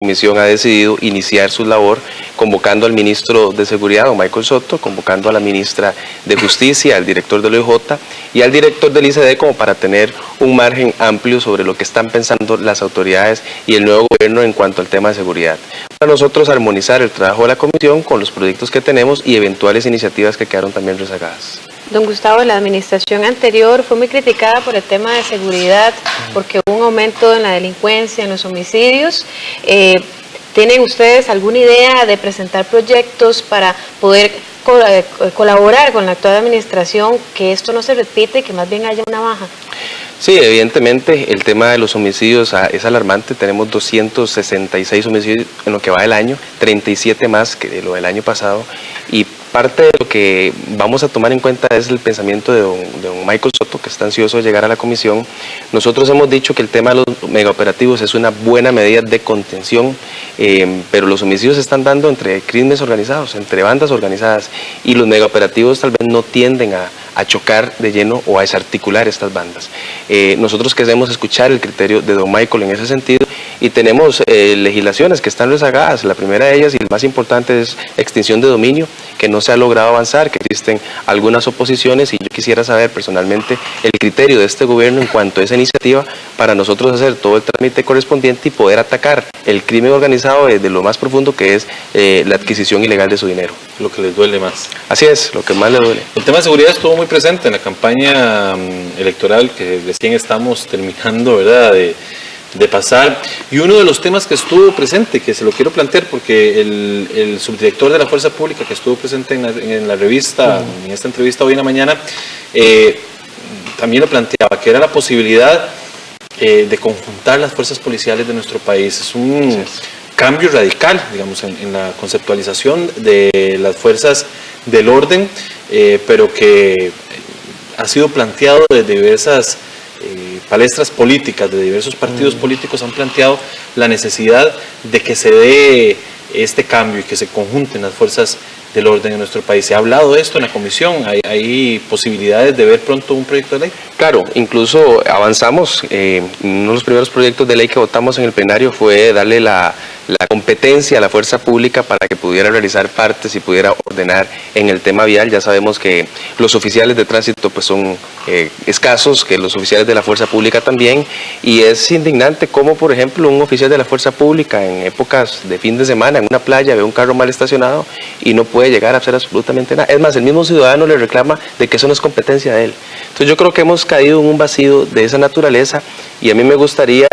comisión ha decidido iniciar su labor convocando al ministro de Seguridad, don Michael Soto, convocando a la ministra de Justicia, al director del OIJ y al director del ICD como para tener un margen amplio sobre lo que están pensando las autoridades y el nuevo gobierno en cuanto al tema de seguridad. Para nosotros armonizar el trabajo de la comisión con los proyectos que tenemos y eventuales iniciativas que quedaron también rezagadas. Don Gustavo, la administración anterior fue muy criticada por el tema de seguridad, porque hubo un aumento en la delincuencia, en los homicidios. ¿Tienen ustedes alguna idea de presentar proyectos para poder colaborar con la actual administración, que esto no se repite y que más bien haya una baja? Sí, evidentemente el tema de los homicidios es alarmante. Tenemos 266 homicidios en lo que va del año, 37 más que lo del año pasado, y parte de lo que vamos a tomar en cuenta es el pensamiento de don Michael Soto, que está ansioso de llegar a la comisión. Nosotros hemos dicho que el tema de los megaoperativos es una buena medida de contención, pero los homicidios se están dando entre crímenes organizados, entre bandas organizadas, y los megaoperativos tal vez no tienden a chocar de lleno o a desarticular estas bandas. Nosotros queremos escuchar el criterio de don Michael en ese sentido, y tenemos legislaciones que están rezagadas. La primera de ellas y la más importante es extinción de dominio, que no se ha logrado avanzar, que existen algunas oposiciones, y yo quisiera saber personalmente el criterio de este gobierno en cuanto a esa iniciativa para nosotros hacer todo el trámite correspondiente y poder atacar el crimen organizado desde lo más profundo, que es la adquisición ilegal de su dinero. Lo que les duele más. Así es, lo que más le duele. El tema de seguridad estuvo muy presente en la campaña electoral que recién estamos terminando, ¿verdad?, de pasar, y uno de los temas que estuvo presente, que se lo quiero plantear porque el subdirector de la Fuerza Pública que estuvo presente en la revista, en esta entrevista hoy en la mañana, también lo planteaba, que era la posibilidad de conjuntar las fuerzas policiales de nuestro país. Es un cambio radical, digamos, en la conceptualización de las fuerzas del orden, pero que ha sido planteado desde diversas palestras políticas, de diversos partidos políticos han planteado la necesidad de que se dé este cambio y que se conjunten las fuerzas del orden en nuestro país. ¿Se ha hablado de esto en la comisión? ¿Hay posibilidades de ver pronto un proyecto de ley? Claro, incluso avanzamos. Uno de los primeros proyectos de ley que votamos en el plenario fue darle la competencia a la fuerza pública para que pudiera realizar partes y pudiera ordenar en el tema vial. Ya sabemos que los oficiales de tránsito pues son escasos, que los oficiales de la fuerza pública también, y es indignante como, por ejemplo, un oficial de la fuerza pública en épocas de fin de semana en una playa ve un carro mal estacionado y no puede llegar a hacer absolutamente nada. Es más, el mismo ciudadano le reclama de que eso no es competencia de él. Entonces yo creo que hemos caído en un vacío de esa naturaleza, y a mí me gustaría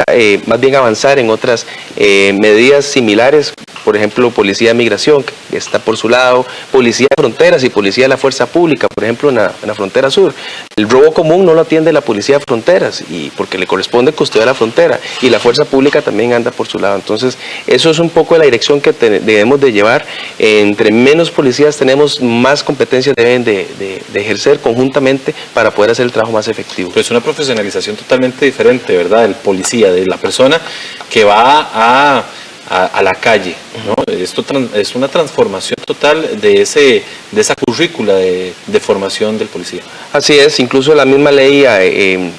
más bien avanzar en otras medidas similares. Por ejemplo, Policía de Migración, que está por su lado, Policía de Fronteras y Policía de la Fuerza Pública, por ejemplo, en la frontera sur. El robo común no lo atiende la Policía de Fronteras, y porque le corresponde custodiar la frontera, y la Fuerza Pública también anda por su lado. Entonces, eso es un poco la dirección que debemos de llevar. Entre menos policías tenemos, más competencias deben de ejercer conjuntamente para poder hacer el trabajo más efectivo. Pues una profesionalización totalmente diferente, ¿verdad? El policía, de la persona que va a la calle, ¿no? Esto es una transformación total de esa currícula de formación del policía. Así es, incluso la misma ley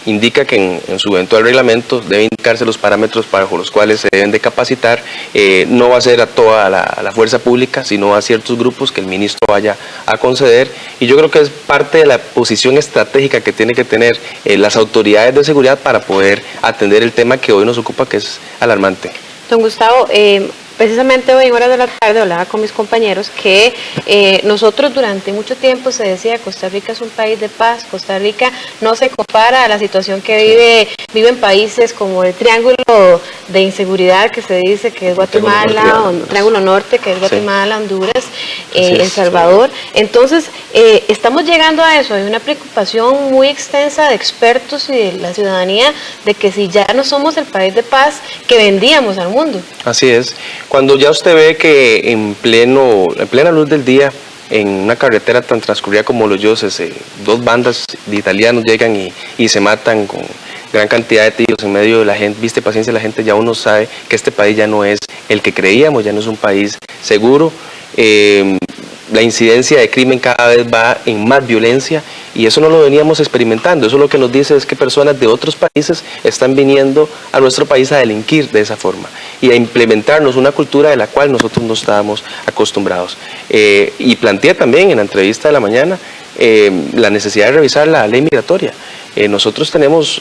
indica que en su eventual reglamento debe indicarse los parámetros bajo los cuales se deben de capacitar. No va a ser a toda la fuerza pública, sino a ciertos grupos que el ministro vaya a conceder, y yo creo que es parte de la posición estratégica que tiene que tener las autoridades de seguridad para poder atender el tema que hoy nos ocupa, que es alarmante. Don Gustavo, precisamente hoy en horas de la tarde hablaba con mis compañeros que nosotros durante mucho tiempo se decía que Costa Rica es un país de paz. Costa Rica no se compara a la situación que viven países como el Triángulo de Inseguridad, que se dice que es Guatemala, Triángulo Norte, que es Guatemala, Honduras, El Salvador. Entonces, estamos llegando a eso. Hay una preocupación muy extensa de expertos y de la ciudadanía de que si ya no somos el país de paz que vendíamos al mundo. Así es. Cuando ya usted ve que en plena luz del día, en una carretera tan transcurrida como Los Yoses, dos bandas de italianos llegan y se matan con gran cantidad de tiros en medio de la gente, viste paciencia, la gente, ya uno sabe que este país ya no es el que creíamos, ya no es un país seguro. La incidencia de crimen cada vez va en más violencia, y eso no lo veníamos experimentando. Eso lo que nos dice es que personas de otros países están viniendo a nuestro país a delinquir de esa forma y a implementarnos una cultura de la cual nosotros no estábamos acostumbrados. Y planteé también en la entrevista de la mañana la necesidad de revisar la ley migratoria. Nosotros tenemos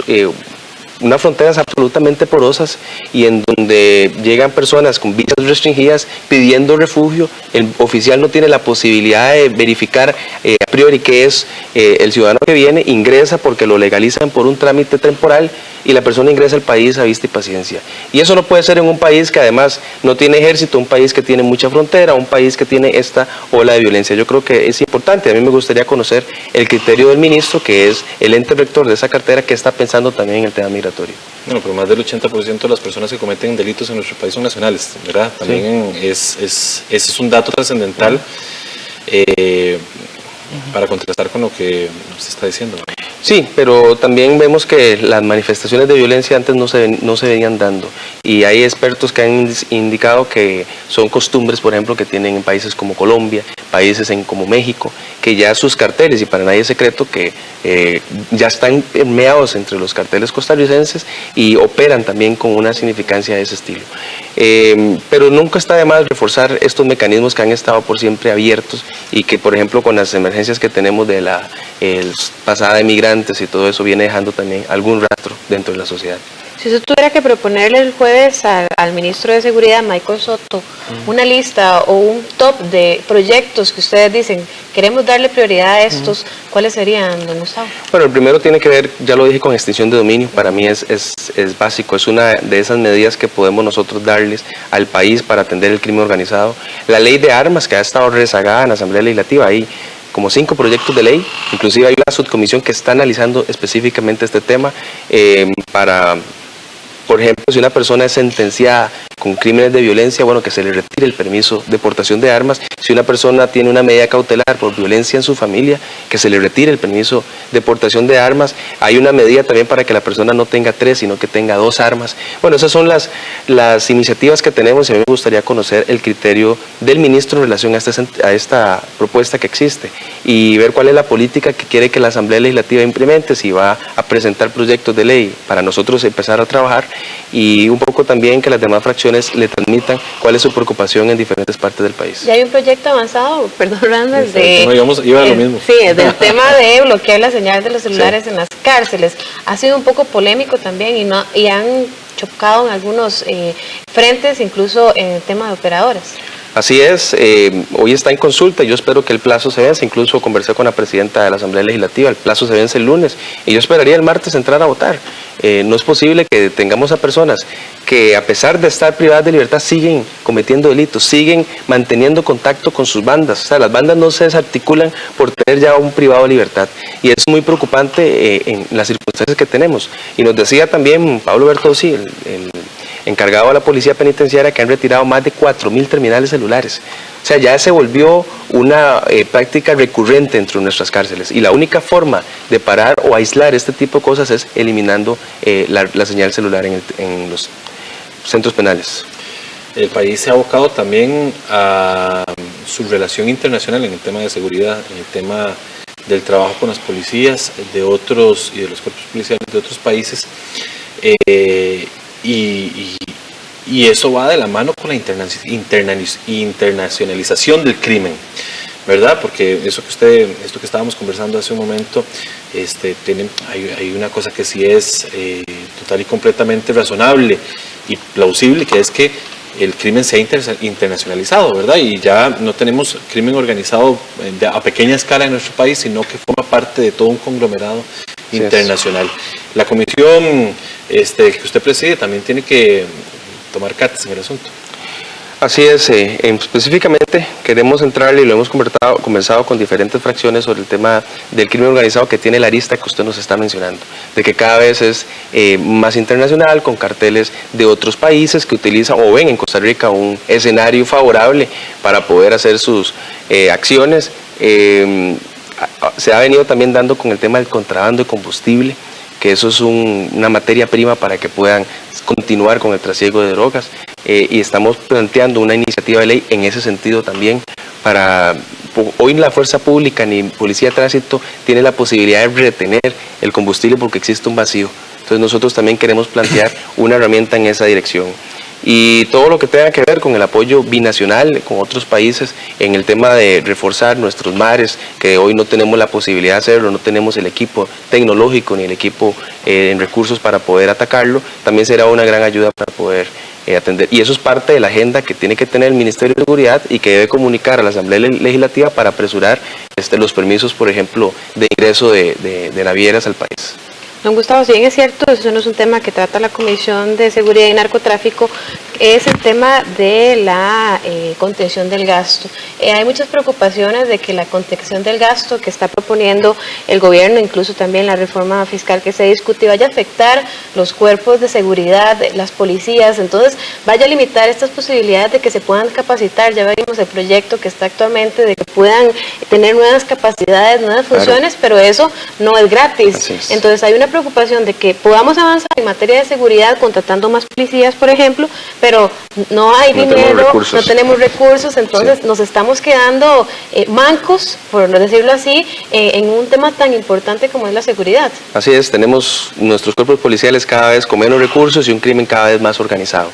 unas fronteras absolutamente porosas y en donde llegan personas con visas restringidas pidiendo refugio. El oficial no tiene la posibilidad de verificar a priori qué es el ciudadano que viene, ingresa porque lo legalizan por un trámite temporal y la persona ingresa al país a vista y paciencia. Y eso no puede ser en un país que además no tiene ejército, un país que tiene mucha frontera, un país que tiene esta ola de violencia. Yo creo que es importante. A mí me gustaría conocer el criterio del ministro, que es el ente rector de esa cartera, que está pensando también en el tema migratorio. Bueno, pero más del 80% de las personas que cometen delitos en nuestro país son nacionales, ¿verdad? También sí. Ese es un dato trascendental para contrastar con lo que nos está diciendo, ¿verdad? Sí, pero también vemos que las manifestaciones de violencia antes no se venían dando y hay expertos que han indicado que son costumbres, por ejemplo, que tienen en países como Colombia, países como México, que ya sus carteles, y para nadie es secreto que ya están permeados entre los carteles costarricenses y operan también con una significancia de ese estilo. Pero nunca está de más reforzar estos mecanismos que han estado por siempre abiertos y que, por ejemplo, con las emergencias que tenemos de la pasada de migrantes y todo eso viene dejando también algún rastro dentro de la sociedad. Si usted tuviera que proponerle el jueves al ministro de Seguridad, Michael Soto, una lista o un top de proyectos que ustedes dicen, queremos darle prioridad a estos, ¿cuáles serían, don Gustavo? Bueno, el primero tiene que ver, ya lo dije, con extinción de dominio. Para mí es básico, es una de esas medidas que podemos nosotros darles al país para atender el crimen organizado. La ley de armas, que ha estado rezagada en la Asamblea Legislativa, ahí como 5 proyectos de ley, inclusive hay una subcomisión que está analizando específicamente este tema para, por ejemplo, si una persona es sentenciada con crímenes de violencia, bueno, que se le retire el permiso de portación de armas. Si una persona tiene una medida cautelar por violencia en su familia, que se le retire el permiso de portación de armas. Hay una medida también para que la persona no tenga 3, sino que tenga 2 armas. Bueno, esas son las iniciativas que tenemos y a mí me gustaría conocer el criterio del ministro en relación a esta propuesta que existe y ver cuál es la política que quiere que la Asamblea Legislativa implemente, si va a presentar proyectos de ley para nosotros empezar a trabajar y un poco también que las demás fracciones le transmitan cuál es su preocupación en diferentes partes del país. Ya hay un proyecto avanzado, perdón, Randall, iba a lo mismo. Sí, del tema de bloquear la señal de los celulares en las cárceles. Ha sido un poco polémico también y han chocado en algunos frentes, incluso en el tema de operadoras. Así es, hoy está en consulta, yo espero que el plazo se vence, incluso conversé con la presidenta de la Asamblea Legislativa, el plazo se vence el lunes y yo esperaría el martes entrar a votar. No es posible que tengamos a personas que a pesar de estar privadas de libertad siguen cometiendo delitos, siguen manteniendo contacto con sus bandas, o sea, las bandas no se desarticulan por tener ya un privado de libertad y es muy preocupante en las circunstancias que tenemos. Y nos decía también Pablo Bertozzi, el encargado de la Policía Penitenciaria, que han retirado más de 4.000 terminales celulares. O sea, ya se volvió una práctica recurrente dentro de nuestras cárceles y la única forma de parar o aislar este tipo de cosas es eliminando la señal celular en los centros penales. El país se ha abocado también a su relación internacional en el tema de seguridad, en el tema del trabajo con las policías de otros y de los cuerpos policiales de otros países. Y eso va de la mano con la internacionalización del crimen, ¿verdad? Porque esto que estábamos conversando hace un momento, hay una cosa que sí es total y completamente razonable y plausible, que es que el crimen sea internacionalizado, ¿verdad? Y ya no tenemos crimen organizado a pequeña escala en nuestro país, sino que forma parte de todo un conglomerado internacional. La comisión que usted preside también tiene que tomar cartas en el asunto. Así es, específicamente queremos entrarle y lo hemos conversado con diferentes fracciones sobre el tema del crimen organizado que tiene la arista que usted nos está mencionando, de que cada vez es más internacional, con carteles de otros países que utilizan o ven en Costa Rica un escenario favorable para poder hacer sus acciones. Se ha venido también dando con el tema del contrabando de combustible, que eso es una materia prima para que puedan continuar con el trasiego de drogas y estamos planteando una iniciativa de ley en ese sentido también para hoy la fuerza pública ni policía de tránsito tiene la posibilidad de retener el combustible porque existe un vacío. Entonces nosotros también queremos plantear una herramienta en esa dirección. Y todo lo que tenga que ver con el apoyo binacional con otros países en el tema de reforzar nuestros mares, que hoy no tenemos la posibilidad de hacerlo, no tenemos el equipo tecnológico ni el equipo en recursos para poder atacarlo, también será una gran ayuda para poder atender. Y eso es parte de la agenda que tiene que tener el Ministerio de Seguridad y que debe comunicar a la Asamblea Legislativa para apresurar los permisos, por ejemplo, de ingreso de navieras al país. Don Gustavo, si bien es cierto, eso no es un tema que trata la Comisión de Seguridad y Narcotráfico, es el tema de la contención del gasto. Hay muchas preocupaciones de que la contención del gasto que está proponiendo el gobierno, incluso también la reforma fiscal que se discute, vaya a afectar los cuerpos de seguridad, las policías, entonces vaya a limitar estas posibilidades de que se puedan capacitar. Ya vimos el proyecto que está actualmente de que puedan tener nuevas capacidades, nuevas funciones, claro, pero eso no es gratis. Entonces hay una preocupación de que podamos avanzar en materia de seguridad contratando más policías, por ejemplo, pero no hay dinero, no tenemos recursos, entonces nos estamos quedando mancos, por no decirlo así, en un tema tan importante como es la seguridad. Así es, tenemos nuestros cuerpos policiales cada vez con menos recursos y un crimen cada vez más organizado.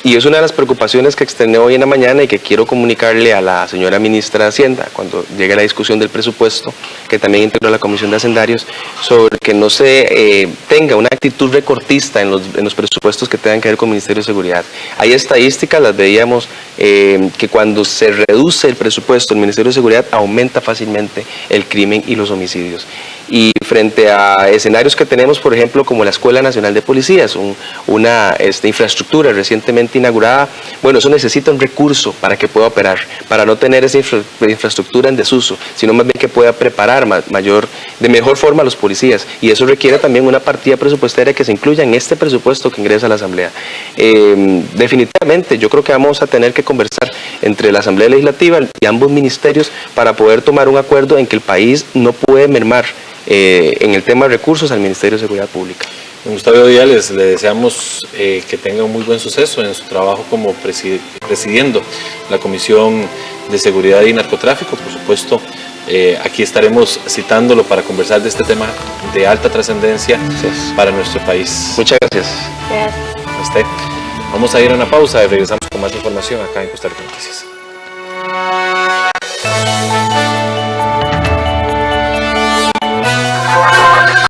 Y es una de las preocupaciones que externé hoy en la mañana y que quiero comunicarle a la señora ministra de Hacienda cuando llegue la discusión del presupuesto, que también integró la Comisión de Hacendarios, sobre que no se tenga una actitud recortista en los presupuestos que tengan que ver con el Ministerio de Seguridad. Hay estadísticas, las veíamos, que cuando se reduce el presupuesto del Ministerio de Seguridad aumenta fácilmente el crimen y los homicidios. Y frente a escenarios que tenemos, por ejemplo, como la Escuela Nacional de Policías, una infraestructura recientemente inaugurada, bueno, eso necesita un recurso para que pueda operar, para no tener esa infraestructura en desuso, sino más bien que pueda preparar de mejor forma a los policías. Y eso requiere también una partida presupuestaria que se incluya en este presupuesto que ingresa a la Asamblea. Definitivamente, yo creo que vamos a tener que conversar entre la Asamblea Legislativa y ambos ministerios para poder tomar un acuerdo en que el país no puede mermar en el tema de recursos al Ministerio de Seguridad Pública. Don Gustavo Díaz, le deseamos que tenga un muy buen suceso en su trabajo como presidiendo la Comisión de Seguridad y Narcotráfico. Por supuesto, aquí estaremos citándolo para conversar de este tema de alta trascendencia para nuestro país. Muchas gracias. Gracias. A usted. Vamos a ir a una pausa y regresamos con más información acá en Costa Rica Noticias.